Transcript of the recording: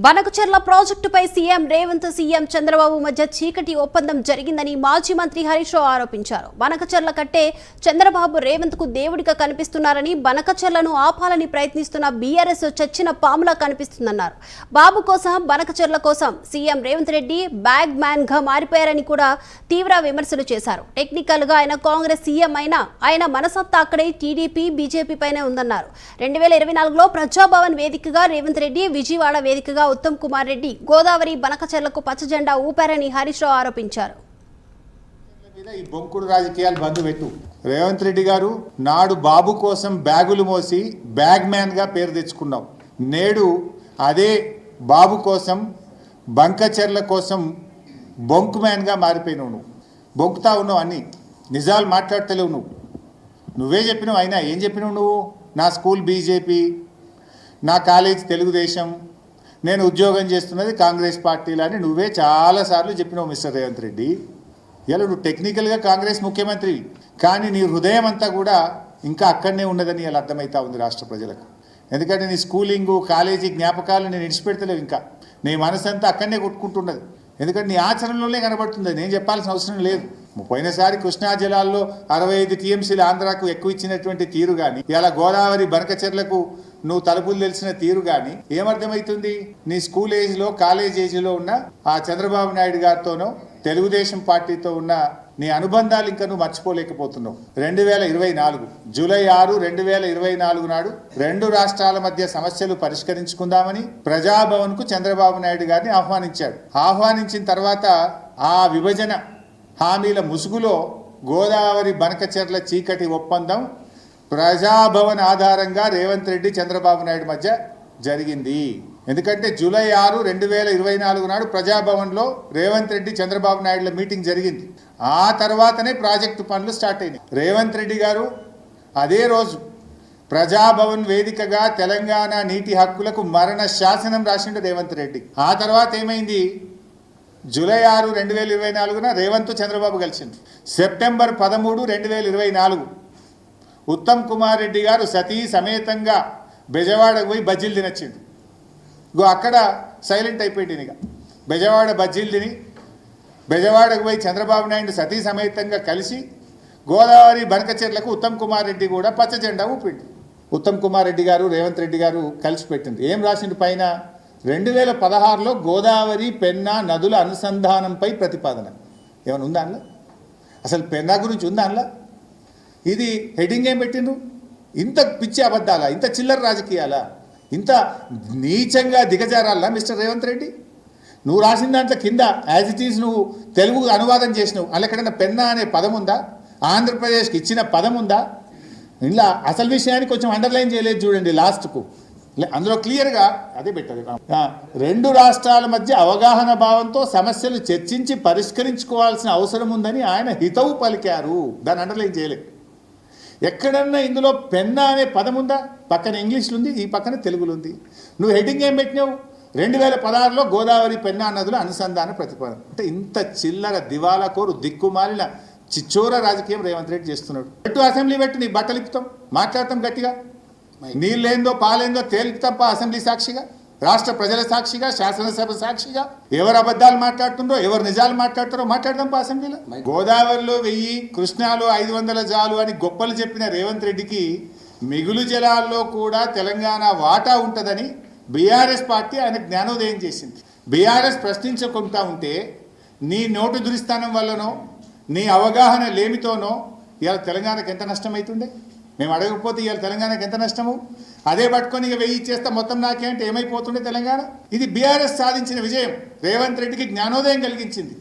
బనకచెర్ల ప్రాజెక్టుపై CM Revanth CM Chandrababu మధ్య చీకటి ఒప్పందం జరిగిందని మాజీ మంత్రి హరీష్ రావు ఆరోపించారు. బనకచెర్ల కట్టే చంద్రబాబు రేవంత్ కు దేవుడిగా కనిపిస్తున్నారని, బనకచెర్లను ఆపాలని ప్రయత్నిస్తున్న బీఆర్ఎస్ చచ్చిన పాములా కనిపిస్తుందన్నారు. బాబు కోసం, బనకచెర్ల కోసం CM Revanth Reddy bag man గా మారిపోయారని కూడా తీవ్ర విమర్శలు చేశారు. టెక్నికల్ గా ఆయన కాంగ్రెస్ సీఎం అయినా ఆయన మనసత్తా అక్కడే టీడీపీ, బీజేపీ పైనే ఉందన్నారు. 2024లో ప్రజాభవన్ వేదికగా రేవంత్ రెడ్డి, విజయవాడ వేదికగా ఉత్తమ్ కుమార్ రెడ్డి గోదావరి బనకచెర్లకు పచ్చజెండా ఊపారని హరీష్ రావు ఆరోపించారు. ఈ బొంకుడు రాజకీయాలు బంద్ పెట్టు. రేవంత్ రెడ్డి గారు నాడు బాబు కోసం బ్యాగులు మోసి బ్యాగ్ మ్యాన్ గా పేరు తెచ్చుకున్నాం. నేడు అదే బాబు కోసం, బంకచెర్ల కోసం బొంకు మ్యాన్ గా మారిపోయినావు. నువ్వు బొంకుతా ఉన్నావు, అన్ని నిజాలు మాట్లాడతలేవు. నువ్వే చెప్పినావు. అయినా ఏం చెప్పినావు నువ్వు? నా స్కూల్ బీజేపీ, నా కాలేజ్ తెలుగుదేశం, నేను ఉద్యోగం చేస్తున్నది కాంగ్రెస్ పార్టీలో అని నువ్వే చాలాసార్లు చెప్పినావు మిస్టర్ రేవంత్ రెడ్డి. ఇలా నువ్వు టెక్నికల్గా కాంగ్రెస్ ముఖ్యమంత్రి, కానీ నీ హృదయం అంతా కూడా ఇంకా అక్కడనే ఉన్నదని ఇలా అర్థమవుతా ఉంది రాష్ట్ర ప్రజలకు. ఎందుకంటే నీ స్కూలింగు, కాలేజీ జ్ఞాపకాలు నేను విడిచిపెడతలేవు. ఇంకా నీ మనసు అంతా అక్కడనే కొట్టుకుంటున్నది. ఎందుకంటే నీ ఆచరణలోనే కనబడుతుంది. నేను చెప్పాల్సిన అవసరం లేదు. పోయినసారి కృష్ణా జలాల్లో 65 టీఎంసీలు ఆంధ్రాకు ఎక్కువ ఇచ్చినటువంటి తీరు కానీ, ఇలా గోదావరి బనకచెర్లకు నువ్వు తలుపులు తెలిసిన తీరు కానీ ఏమర్థమవుతుంది? నీ స్కూల్ ఏజ్లో, కాలేజ్ ఏజ్లో ఉన్న ఆ చంద్రబాబు నాయుడు గారితోనో తెలుగుదేశం పార్టీతో ఉన్న నీ అనుబంధాలు ఇంకా నువ్వు మర్చిపోలేకపోతున్నావు. 2024 జూలై 6, 2024 నాడు 2 రాష్ట్రాల మధ్య సమస్యలు పరిష్కరించుకుందామని ప్రజాభవన్కు చంద్రబాబు నాయుడు గారిని ఆహ్వానించాడు. ఆహ్వానించిన తర్వాత ఆ విభజన హామీల ముసుగులో గోదావరి బనకచెర్ల చీకటి ఒప్పందం ప్రజాభవన్ ఆధారంగా రేవంత్ రెడ్డి, చంద్రబాబు నాయుడు మధ్య జరిగింది. ఎందుకంటే జూలై 6, 2024 నాడు ప్రజాభవన్లో రేవంత్ రెడ్డి, చంద్రబాబు నాయుడుల మీటింగ్ జరిగింది. ఆ తర్వాతనే ప్రాజెక్టు పనులు స్టార్ట్ అయినాయి. రేవంత్ రెడ్డి గారు అదే రోజు ప్రజాభవన్ వేదికగా తెలంగాణ నీటి హక్కులకు మరణ శాసనం రాసిండు రేవంత్ రెడ్డి. ఆ తర్వాత ఏమైంది? జూలై 6, 2024 రేవంత్, చంద్రబాబు కలిసింది. సెప్టెంబర్ 13, 2024 ఉత్తమ్ కుమార్ రెడ్డి గారు సతీ సమేతంగా బెజవాడకు పోయి బజ్జీలు తినొచ్చిండు. అక్కడ సైలెంట్ అయిపోయింది. ఇక బెజవాడ బజ్జీలు తిని బెజవాడకు పోయి చంద్రబాబు నాయుడు సతీ సమేతంగా కలిసి గోదావరి బనకచెర్లకు ఉత్తమ్ కుమార్ రెడ్డి కూడా పచ్చజెండా ఊపిండు. ఉత్తమ్ కుమార్ రెడ్డి గారు, రేవంత్ రెడ్డి గారు కలిసి పెట్టింది. ఏం రాసిండు పైన? 2016లో గోదావరి, పెన్నా నదుల అనుసంధానంపై ప్రతిపాదన. ఏమైనా ఉందా అందులో? అసలు పెన్నా గురించి ఉందా అందులో? ఇది హెడ్డింగ్ ఏం పెట్టిండ్రు? ఇంత పిచ్చి అబద్ధాలా? ఇంత చిల్లర రాజకీయాలా? ఇంత నీచంగా దిగజారాలా మిస్టర్ రేవంత్ రెడ్డి? నువ్వు రాసిన దాంట్లో కింద యాజ్ ఇట్ ఈజ్ నువ్వు తెలుగు అనువాదం చేసినావు. అలా ఎక్కడైనా పెన్నా అనే పదం ఉందా? ఆంధ్రప్రదేశ్కి ఇచ్చిన పదం ఉందా? ఇలా అసలు విషయాన్ని కొంచెం అండర్లైన్ చేయలేదు చూడండి లాస్ట్కు. అందులో క్లియర్గా అదే పెట్టదు. 2 రాష్ట్రాల మధ్య అవగాహన భావంతో సమస్యలు చర్చించి పరిష్కరించుకోవాల్సిన అవసరం ఉందని ఆయన హితవు పలికారు. దాన్ని అండర్లైన్ చేయలేదు. ఎక్కడన్నా ఇందులో పెన్నా అనే పదం ఉందా? పక్కన ఇంగ్లీష్లో ఉంది, ఈ పక్కన తెలుగులో ఉంది. నువ్వు హెడ్డింగ్ ఏం పెట్టినావు? 2016లో గోదావరి, పెన్నా నదుల అనుసంధాన ప్రతిపాదన. అంటే ఇంత చిల్లర దివాలా కోరు దిక్కుమాలిన చిచ్చోర రాజకీయం రేవంత్ రెడ్డి చేస్తున్నాడు. పెట్టు, అసెంబ్లీ పెట్టి నీ బట్టలు ఇప్పుతాం, మాట్లాడతాం గట్టిగా. నీళ్ళేందో పాలేందో తేలిపుతాంప అసెంబ్లీ సాక్షిగా, రాష్ట్ర ప్రజల సాక్షిగా, శాసనసభ సాక్షిగా. ఎవరు అబద్ధాలు మాట్లాడుతుండ్రో, ఎవరు నిజాలు మాట్లాడుతారో మాట్లాడదాం అసెంబ్లీలో. గోదావరిలో 1000, కృష్ణాలో 500 జాలు అని గొప్పలు చెప్పిన రేవంత్ రెడ్డికి మిగులు జలాల్లో కూడా తెలంగాణ వాటా ఉంటుందని బీఆర్ఎస్ పార్టీ ఆయన జ్ఞానోదయం చేసింది. బీఆర్ఎస్ ప్రశ్నించకుండా ఉంటే నీ నోటు దురిస్థానం వల్లనో, నీ అవగాహన లేమితోనో ఇవాళ తెలంగాణకు ఎంత నష్టమవుతుండే? మేము అడగకపోతే ఇవాళ తెలంగాణకు ఎంత నష్టము? అదే పట్టుకొని ఇక 1000 ఇచ్చేస్తా మొత్తం నాకే అంటే ఏమైపోతుండే తెలంగాణ? ఇది బీఆర్ఎస్ సాధించిన విజయం. రేవంత్ రెడ్డికి జ్ఞానోదయం కలిగించింది.